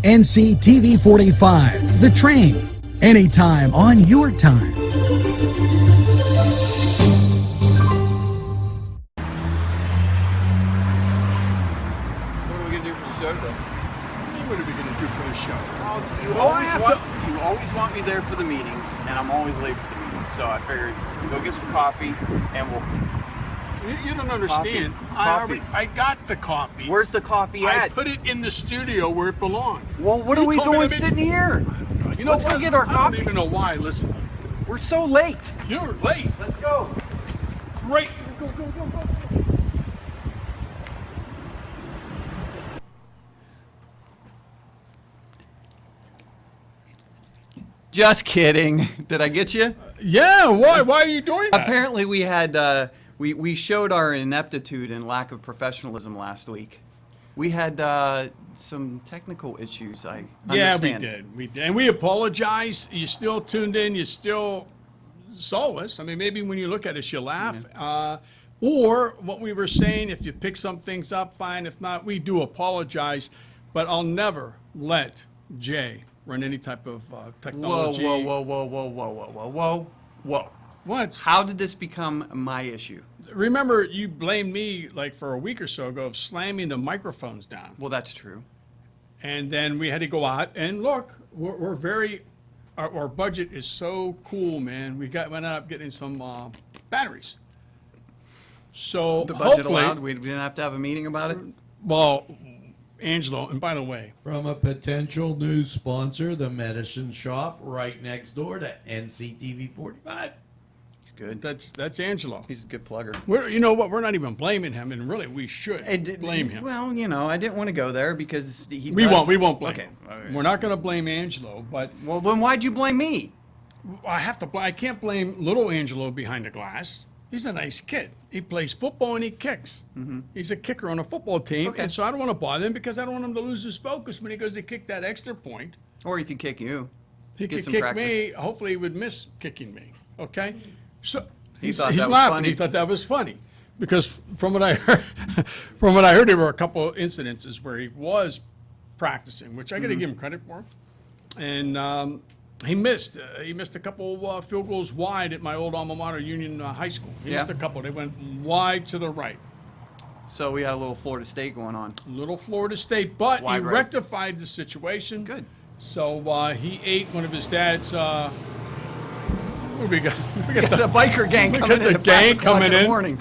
NCTV45, The Train. Anytime on your time. What are we going to do for the show? Oh, you always want me there for the meetings, and I'm always late for the meetings. So I figured go get some coffee, and we'll. You don't understand. Coffee. I got the coffee. Where's the coffee I at? put it in the studio where it belonged. Well, what are we doing sitting here? You know, Let's go get our I coffee. don't even know why. Listen, We're so late. you're late. Let's go. Great. Go. Just kidding. Did I get you? Yeah. Why? Why are you doing that? Apparently, we had we showed our ineptitude and lack of professionalism last week. We had some technical issues. I understand. Yeah, we did, and we apologize. You still tuned in. You still saw us. I mean, maybe when you look at us, you laugh. Or what we were saying, if you pick some things up, fine. If not, we do apologize. But I'll never let Jay run any type of technology. Whoa. What? How did this become my issue? Remember, you blamed me like for a week or so ago of slamming the microphones down. Well, that's true. And then we had to go out and look. We're very, our budget is so cool, man. We went up getting some batteries. So The budget hopefully, allowed. We didn't have to have a meeting about it. well, Angelo, and by the way, From a potential new sponsor, the medicine shop right next door to NCTV45. It's good. that's Angelo. He's a good plugger. You know what? We're not even blaming him, and really we should blame him. Well, you know, I didn't want to go there because he. We won't blame Okay. him. All right. We're not going to blame Angelo, but Well, then why'd you blame me? I can't blame little Angelo behind the glass. He's a nice kid. He plays football and he kicks. He's a kicker on a football team, Okay. and so I don't want to bother him because I don't want him to lose his focus when he goes to kick that extra point. Or he could kick you. He Get could some kick practice. me. Hopefully, he would miss kicking me. Okay, so he's thought that was laughing. funny. He thought that was funny because from what I heard, there were a couple of incidences where he was practicing, which I got to give him credit for, and he missed. He missed a couple field goals wide at my old alma mater, Union High School. He Yeah. missed a couple. They went wide to the right. So we had a little Florida State going on. Little Florida State, but Wide he right. rectified the situation. Good. So he ate one of his dad's. What do we got? We got The the, biker gang Look coming at in the at 5 gang o'clock coming in the in. morning.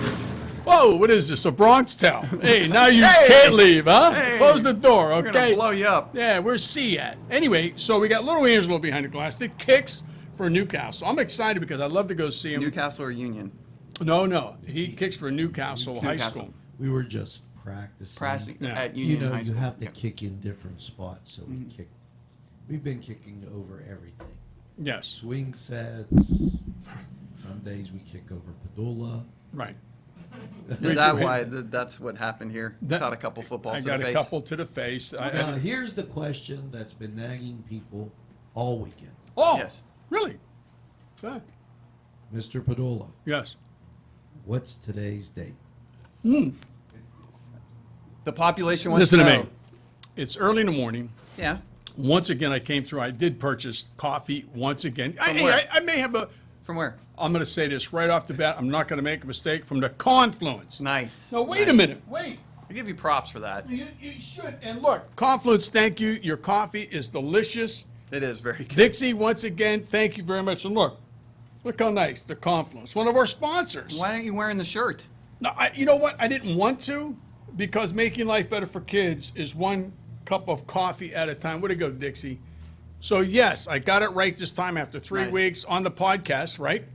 whoa! What is this? A Bronx town? Hey, now you Hey! can't leave, huh? Hey! Close the door, We're okay? gonna blow you up. Yeah, where's C at? Anyway, so we got little Angelo behind the glass that kicks for Newcastle. I'm excited because I'd love to go see him. Newcastle or Union? No, he kicks for Newcastle High Newcastle. School. We were just practicing. Pressing Yeah. at You Union know, High you School. have to Yeah. kick in different spots, so we kick. We've been kicking over everything. Yes, Swing sets. Some days we kick over Padula. right. Is that why that's what happened here? That- Caught a couple footballs I to got the a face. couple to the face. Now, here's the question that's been nagging people all weekend. Oh, Yes. really? Yeah. Mr. Padula, Yes. what's today's date? The population wants Listen to know. me. It's early in the morning. Yeah. Once again, I came through. I did purchase coffee once again. where? I may have a. From where? I'm going to say this right off the bat. I'm not going to make a mistake. From the Confluence. Nice. Now, wait a Nice. minute. Wait. I give you props for that. You should. And look, Confluence, thank you. Your coffee is delicious. It is very good. Dixie, once again, thank you very much. And look how nice. The Confluence, one of our sponsors. Why aren't you wearing the shirt? No, you know what? I didn't want to because making life better for kids is one cup of coffee at a time. Way to go, Dixie. So, yes, I got it right this time after 3 Nice. weeks on the podcast, right?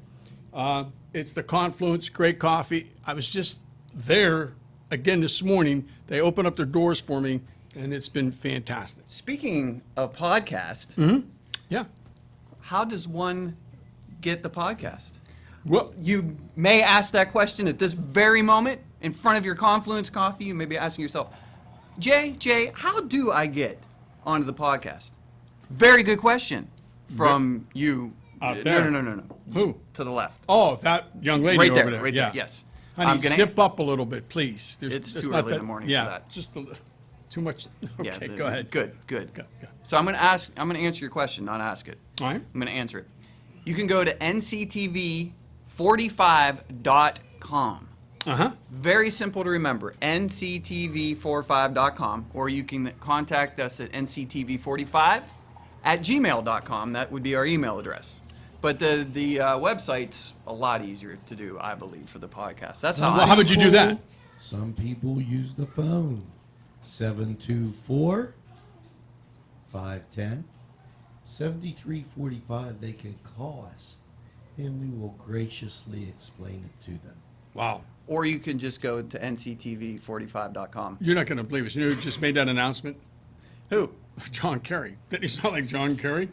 It's the Confluence, great coffee. I was just there again this morning. They opened up their doors for me, and it's been fantastic. Speaking of podcast, Yeah. how does one get the podcast? Well, You may ask that question at this very moment in front of your Confluence coffee. You may be asking yourself, Jay, how do I get onto the podcast? Very good question from you. Out there. No. who? To the left. Oh, that young lady Right over there, there. right yeah. there, yes. Honey, I'm gonna- zip up a little bit, please. It's too not early in the morning for yeah, that. just Too much? Yeah, Okay, go ahead. Good. Go. So I'm going to answer your question, not ask it. All right. I'm going to answer it. You can go to nctv45.com. Uh-huh. Very simple to remember, nctv45.com, or you can contact us at nctv45@gmail.com. That would be our email address. But the website's a lot easier to do, I believe, for the podcast. That's how. Well, how would you do that? Some people use the phone. 724-510-7345. They can call us, and we will graciously explain it to them. Wow. Or you can just go to nctv45.com. You're not going to believe this. You know who just made that announcement? Who? John Kerry. Didn't he sound like John Kerry?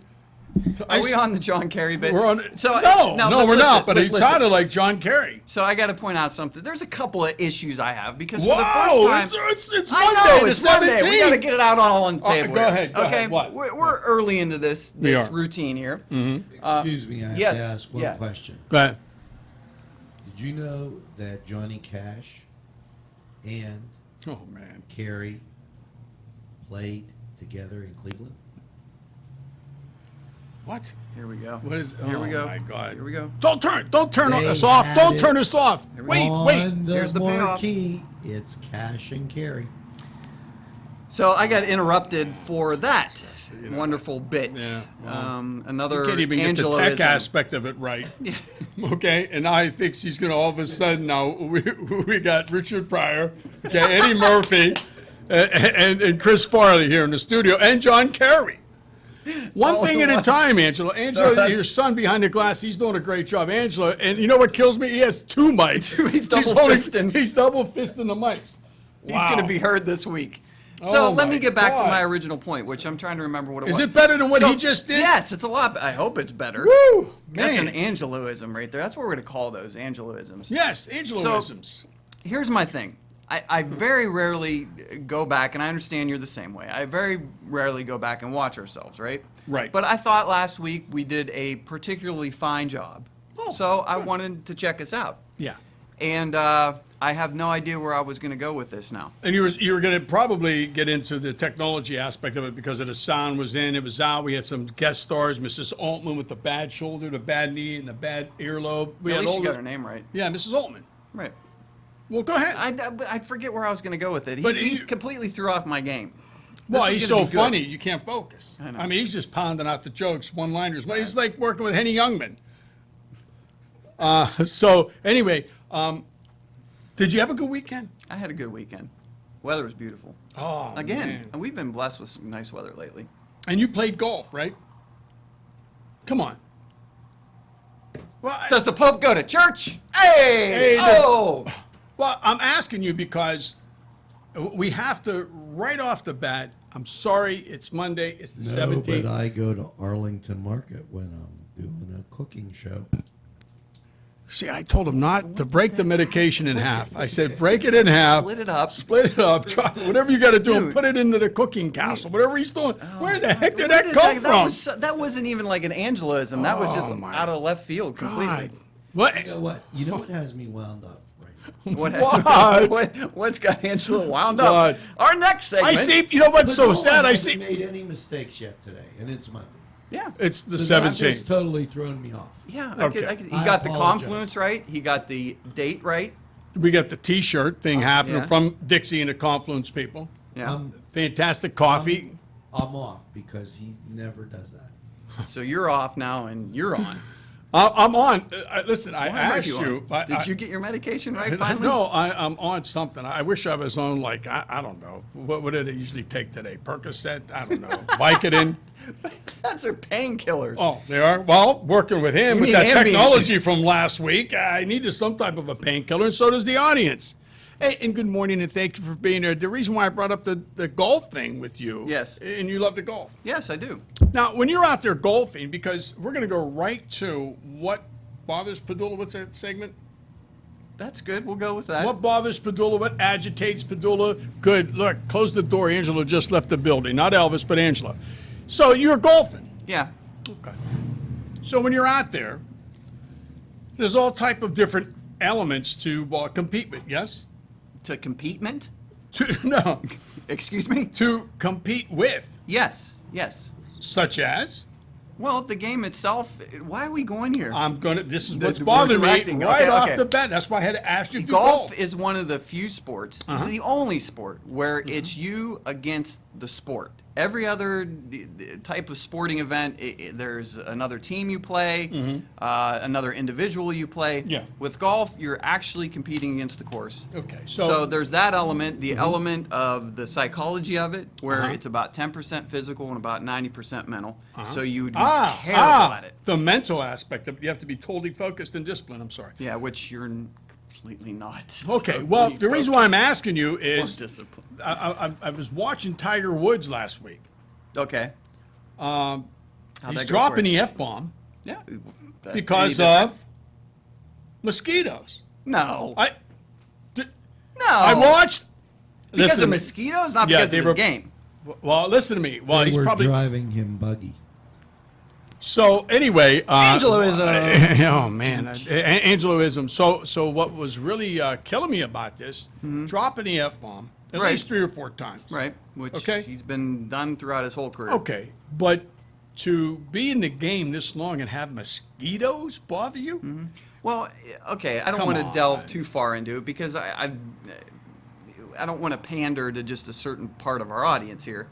So Are we on the John Kerry bit? We're on. So No, we're not. But he listen. sounded like John Kerry. So I got to point out something. There's a couple of issues I have because for the Wow, first time, it's I Monday. know the it's Monday. We 17th. got to get it out all on the table. Go here. ahead, go okay, ahead. What? We're early into this We are. routine here. Excuse me, I have yes, to ask one yeah. question. Go ahead. Did you know that Johnny Cash and Oh, man. Carrie played together in Cleveland? What? Here we go. What is? Here we go. Oh, my God. Here we go. Don't turn They us off. had Don't it turn us off. we Wait, go. wait. On the Here's the payoff. marquee, it's Cash and Carrie. So I got interrupted for that wonderful bit. Yeah, well, Another Can't even get the Angelo-ism. tech aspect of it right. Okay, and now he thinks he's going to all of a sudden now we got Richard Pryor, okay, Eddie Murphy, and Chris Farley here in the studio, and John Kerry. One thing at a time, Angelo. Angelo, your son behind the glass, he's doing a great job. Angelo, and you know what kills me? He has two mics. He's double-fisting. He's double-fisting the mics. He's going to be heard this week. Oh So let my me get back to God. my original point, which I'm trying to remember what it was. Is it better than what So, he just did? Yes, it's a lot. I hope it's better. Woo! That's Man. an Angeloism right there. That's what we're going to call those, Angeloisms. Yes, Angeloisms. Here's my thing. I very rarely go back, and I understand you're the same way. I very rarely go back and watch ourselves, right? Right. But I thought last week we did a particularly fine job. Oh, so I good. wanted to check us out. Yeah. And I have no idea where I was going to go with this now. And you were going to probably get into the technology aspect of it because of the sound was in, it was out. We had some guest stars, Mrs. Altman with the bad shoulder, the bad knee, and the bad earlobe. We At had least all you got the- her name right. Yeah, Mrs. Altman. Right. Well, go ahead. I forget where I was going to go with it. But He you- completely threw off my game. well, This he's is so gonna be good. funny, you can't focus. I know. I mean, he's just pounding out the jokes, one-liners. But he's like working with Henny Youngman. So anyway, did you have a good weekend? I had a good weekend. Weather was beautiful. Oh, Again, man. and we've been blessed with some nice weather lately. And you played golf, right? Come on. Well, Does the Pope go to church? Hey! Hey, does- Oh! Well, I'm asking you because we have to, right off the bat, I'm sorry, it's Monday, it's the No, 17th. but I go to Arlington Market when I'm doing a cooking show. See, I told him not to break the medication in half. I said, break it in half. Split it up. Split it up. Try, whatever you got to do, and Dude. put it into the cooking castle. Whatever he's doing. Where the heck did Where that come from? That wasn't even like an Angeloism. That was just Oh, my out of left field completely. God. What? You know what? You know what has me wound up right now? What? What's got Angelo wound up? What? Our next segment. I see. You know what's so But no, sad? I haven't see. made any mistakes yet today, and it's Monday. Yeah. It's the So that 17th. just totally thrown me off. Yeah. Okay. He I got the apologize. confluence right. He got the date right. We got the T-shirt thing happening yeah. from Dixie and the Confluence people. Yeah. Fantastic coffee. I'm off because he never does that. So you're off now, and you're on. I'm on. Listen, I Why are asked you. But Did you get your medication right finally? No, I'm on something. I wish I was on, like, I don't know. What did it usually take today? Percocet? I don't know. Vicodin? That's our painkillers. Oh, they are? Well, working with him, You with need that Ambien. technology from last week, I needed some type of a painkiller, and so does the audience. Hey, and good morning, and thank you for being there. The reason why I brought up the golf thing with you. Yes. And you love to golf. Yes, I do. Now, when you're out there golfing, because we're going to go right to what bothers Padula. What's that segment? That's good. We'll go with that. What bothers Padula? What agitates Padula? Good. Look, close the door. Angela just left the building. Not Elvis, but Angela. So you're golfing. Yeah. Okay. So when you're out there, there's all type of different elements to compete with, yes? To competement? No, Excuse me? to compete with, Yes, yes. such as. Well, the game itself, why are we going here? This is The- what's we're bothering me directing. right Okay, off okay. the bat. That's why I had to ask you if you Golf golf. is one of the few sports, the only sport, where it's you against the sport. Every other type of sporting event, there's another team you play, another individual you play. Yeah. With golf, you're actually competing against the course. Okay, So so, there's that element, the element of the psychology of it, where it's about 10% physical and about 90% mental. So you would be terrible at it. the mental aspect of it. You have to be totally focused and disciplined. I'm sorry. Yeah, which you're completely not. Okay, Totally well, the reason why I'm focused asking you or is disciplined. I was watching Tiger Woods last week. Okay. How'd He's that go dropping for you? the F-bomb Yeah. That- because any different? of mosquitoes. No. I No. watched. because listen to of me. mosquitoes, not Yeah, because they of were- his game. Well, listen to me. Well, They he's were probably. driving him buggy. So anyway, Angeloism. Oh man, Angeloism. So what was really killing me about this? Dropping the F-bomb at Right. least 3 or 4 times. Right. Which Okay. he's been done throughout his whole career. Okay, but to be in the game this long and have mosquitoes bother you? Well, okay, I don't Come want to on. delve too far into it because I don't want to pander to just a certain part of our audience here,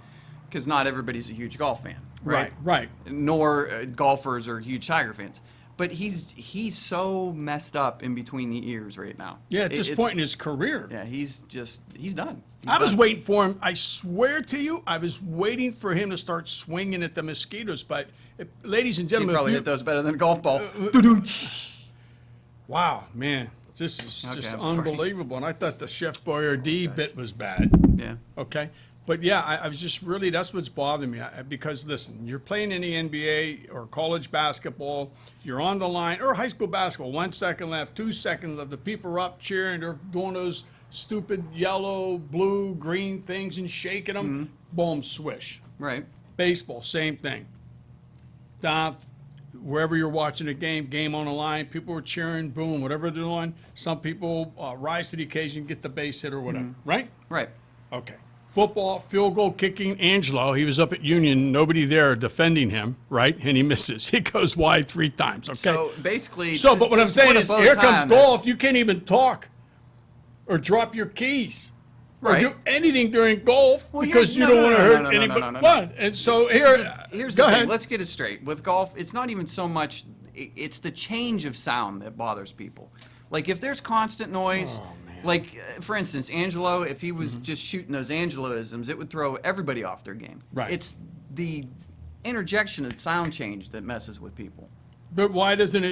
because not everybody's a huge golf fan, right? Right. Nor golfers are huge Tiger fans. But he's so messed up in between the ears right now. Yeah, at this It's- point in his career. Yeah, he's done. I was done. waiting for him. I swear to you, I was waiting for him to start swinging at the mosquitoes. But, ladies and He gentlemen, probably if hit you, those better than a golf ball. wow, man, this is Okay, just I'm sorry. unbelievable. And I thought the Chef Boyardee bit was bad. Yeah. Okay. But yeah, I was just really, that's what's bothering me. Because listen, you're playing in the NBA or college basketball, you're on the line, or high school basketball, 1 second left, 2 seconds left, the people are up cheering, they're doing those stupid yellow, blue, green things and shaking them. Boom, swish. Right. Baseball, same thing. Down, wherever you're watching a game on the line, people are cheering, boom, whatever they're doing. Some people rise to the occasion, get the base hit or whatever, right? Right. Okay. Football, field goal kicking, Angelo, he was up at Union, nobody there defending him, right? And he misses. He goes wide 3 times, okay? So basically, But what I'm saying put a is, bow here tie comes on this. golf, you can't even talk or drop your keys or Right. do anything during golf Well, because yeah, you no, don't no, want to no, hurt no, no, no, anybody. no, no, no. What? And so here, Here's go the thing. ahead. Let's get it straight. With golf, it's not even so much. It's the change of sound that bothers people. Like if there's constant noise. Oh, man. Like for instance, Angelo, if he was just shooting those Angeloisms, it would throw everybody off their game. Right. It's the interjection of sound change that messes with people. But why doesn't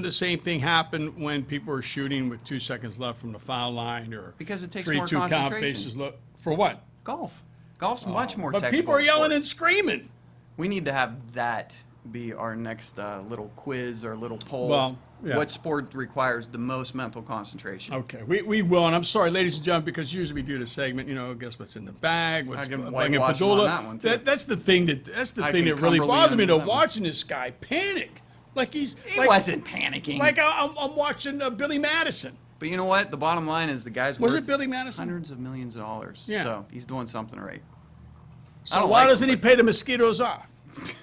the same thing happen when people are shooting with 2 seconds left from the foul line or Because it takes 3-2 more count concentration. bases for what? Golf. Golf's much more But technical. people are yelling sport. and screaming. We need to have that be our next little quiz or little poll. Well, yeah. What sport requires the most mental concentration? Okay, we will, and I'm sorry, ladies and gentlemen, because usually we do the segment, guess what's in the bag, what's I can banging whitewash him on Padula. that one, too. That's the thing that I really can cumberly bothered me, on though, that one. watching this guy panic, like he's He like, wasn't panicking. like I'm watching Billy Madison. But you know what? The bottom line is the guy's Was worth it Billy Madison? hundreds of millions of dollars. Yeah. So he's doing something right. I So don't why like doesn't him, he but- pay the mosquitoes off?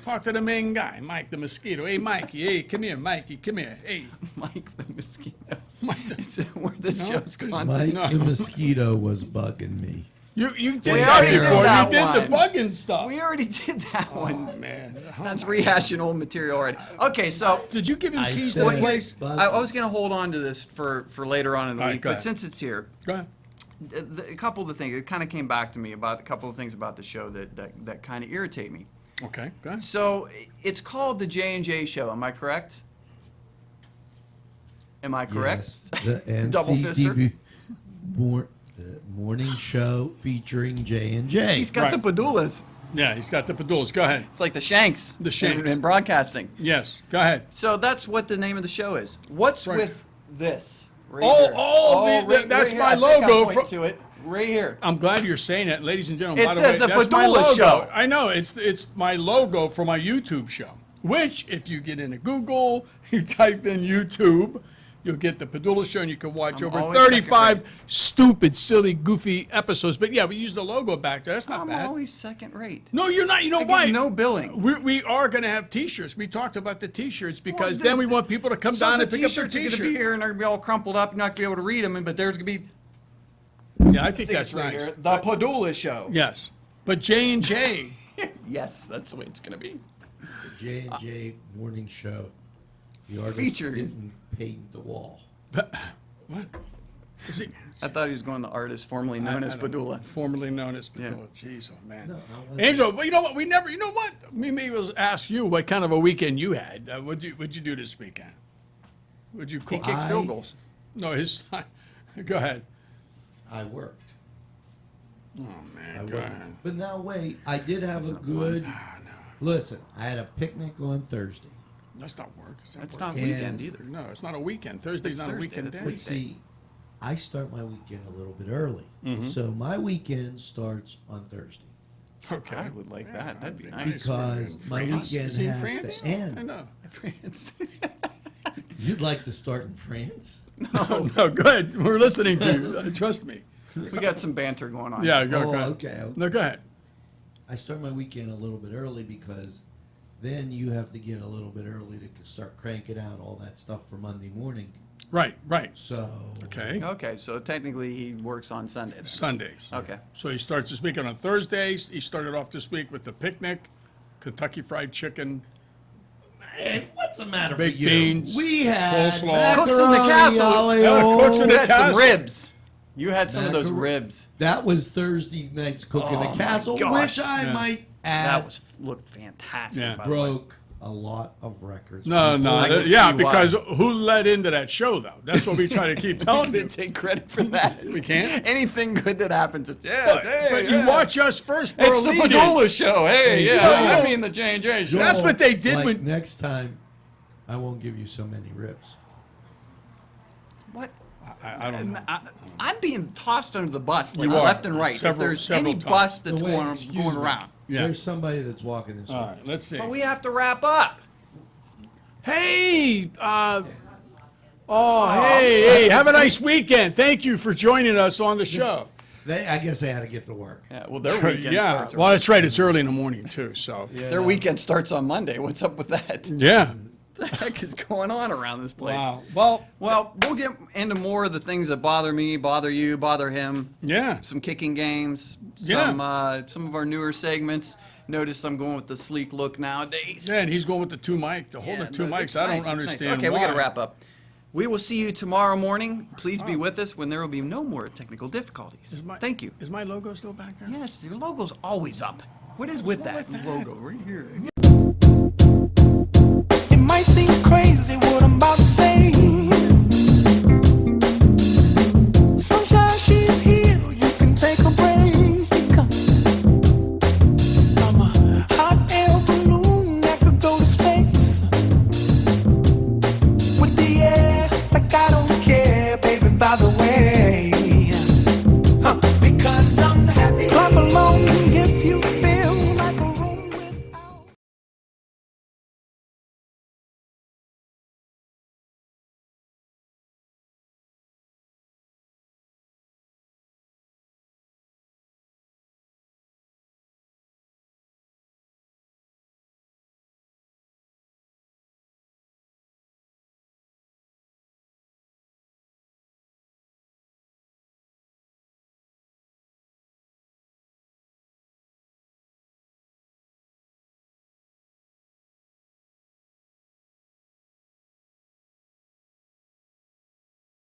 Talk to the main guy, Mike the mosquito. Hey, Mikey, hey, come here, Mikey, come here. Hey, Mike the mosquito. Mike the- It's where this No, show's because gone. Mike No. the mosquito was bugging me. you did We that already did before. that You did the one. bugging stuff. We already did that one. Oh, man. That's rehashing old material already. Okay, so Did you give him I keys to said the place? bug- I was going to hold on to this for later on in the All right, week, go but ahead. since it's here, Go ahead. a couple of the things, it kind of came back to me about a couple of things about the show that kind of irritate me. Okay, go ahead. So it's called the J&J Show. Am I correct? Am I correct? Yes, the Double fister. NCTV morning show featuring J&J. He's got the Right. Padulas. Yeah, he's got the Padulas. Go ahead. It's like the Shanks. The Shanks. In broadcasting. Yes, go ahead. So that's what the name of the show is. What's Right. with this? Right Oh, here. oh, that's here. my I think I'll logo point for- to it. Right here. I'm glad you're saying that, ladies and gentlemen. It by the says way, the that's my Padula logo. Show. I know it's my logo for my YouTube show. Which, if you get into Google, you type in YouTube, You'll get the Padula Show, and you can watch I'm over always second 35 stupid, silly, goofy episodes. But yeah, we use the logo back there. That's not I'm bad. always second rate. No, you're not. You know I get why? no billing. We are going to have T-shirts. We talked about the T-shirts because Well, then we want people to come So down the and pick up their T-shirts are going to T-shirt. be here, and they're going to be all crumpled up. You're not going to be able to read them, but there's going to be Yeah, I think that's right nice. here, the Padula Show. Yes, but J&J. Yes, that's the way it's going to be. The J&J Morning Show. The artist Featured. didn't paint the wall. What? Is it? I thought he was going the artist formerly known as Padula. Formerly known as Yeah. Padula. Jeez, oh man. No, I wasn't. Angel, well, you know what? We never. You know what? Maybe we'll ask you what kind of a weekend you had. What'd you do this weekend? Would you He cook? kicked field goals. No, his. Go ahead. I worked. Oh I man, go worked. ahead. But now wait, I did have a good. Listen, I had a picnic on Thursday. That's not work. That's work. not And- weekend either. No, it's not a weekend. Thursday's It's not a Thursday, weekend that's day. what But see, I start my weekend a little bit early. So my weekend starts on Thursday. Okay. I would like that. That'd be be nice. Because my France? weekend Is he in has France? to I end. know. France. You'd like to start in France? No, no, go ahead. We're listening to you. Trust me. We got some banter going on. Yeah, go, Oh, go ahead. okay. No, go ahead. I start my weekend a little bit early because then you have to get a little bit early to start cranking out all that stuff for Monday morning. Right, right. So Okay. Okay, so technically he works on Sunday. then. Sundays. Okay. So he starts this weekend on Thursdays. He started off this week with the picnic, Kentucky Fried Chicken. Man, what's the matter Baked with you? beans, We had coleslaw. Cooks in the macaroni castle. alio. Cooks in You the had some castle. ribs. You had some of those Macar- ribs. That was Thursday night's cook in Oh, the my castle, gosh. which I Yeah. might add That looked fantastic. Yeah. By the way. broke a lot of records. No, no. I can Yeah, see because why. who led into that show, though? That's what we try to keep We telling you. didn't take credit for that. We can't? Anything good that happens, it's But you watch us first. We're It's the leading. Padula Show. Hey, Hey, yeah, Joel. I mean the J&J show. That's what they did like, when- next time, I won't give you so many ribs. What? I don't know. I'm being tossed under the bus like You are. left and right. Several- if there's several any times. bus that's Wait, going excuse going me. around. Yeah. There's somebody that's walking this way. All right, let's see. But we have to wrap up. Hey, hey, have a nice weekend. Thank you for joining us on the show. I guess they had to get to work. Yeah, well, their weekend Yeah, starts. well, that's right. It's early in the morning, too, so. Their weekend starts on Monday. What's up with that? Yeah. What the heck is going on around this place? Wow. Well, Well, we'll get into more of the things that bother me, bother you, bother him. yeah. Some kicking games, Yeah. some of our newer segments. Notice I'm going with the sleek look nowadays. Yeah, and he's going with the two mic, the holding Yeah, two no, mics. it's I nice, don't it's nice. understand Okay, why. we got to wrap up. We will see you tomorrow morning. Please be with us when there will be no more technical difficulties. Thank you. Is my logo still back there? Yes, your logo's always up. What is with that logo right here? It might seem crazy what I'm about to say.